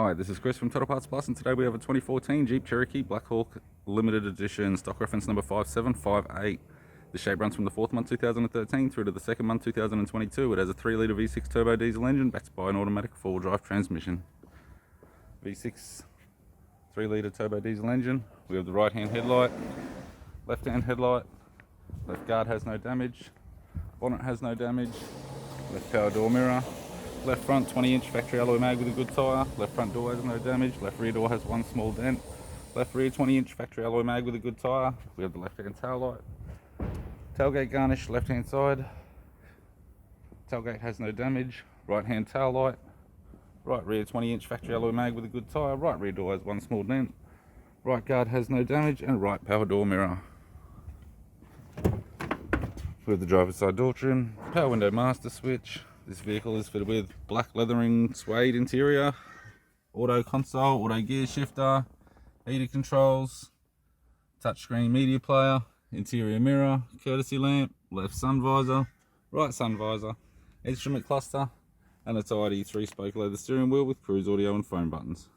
Hi, this is Chris from Total Parts Plus, and today we have a 2014 Jeep Cherokee Blackhawk Limited Edition, stock reference number 5758. The shape runs from the 4th month 2013 through to the 2nd month 2022. It has a 3-litre V6 turbo diesel engine backed by an automatic 4-wheel-drive transmission. V6 3-litre turbo diesel engine. We have the right-hand headlight, left-hand headlight, left guard has no damage, bonnet has no damage, left power door mirror, left front 20-inch factory alloy mag with a good tyre, left front door has no damage, left rear door has one small dent, left rear 20-inch factory alloy mag with a good tyre. We have the left-hand taillight, tailgate garnish left-hand side, tailgate has no damage, right-hand taillight, right rear 20-inch factory alloy mag with a good tyre, right rear door has one small dent, right guard has no damage, and right power door mirror. We have the driver's side door trim, power window master switch. This vehicle is fitted with black leathering suede interior, auto console, auto gear shifter, heater controls, touchscreen media player, interior mirror, courtesy lamp, left sun visor, right sun visor, instrument cluster, and a tidy 3-spoke leather steering wheel with cruise audio and phone buttons.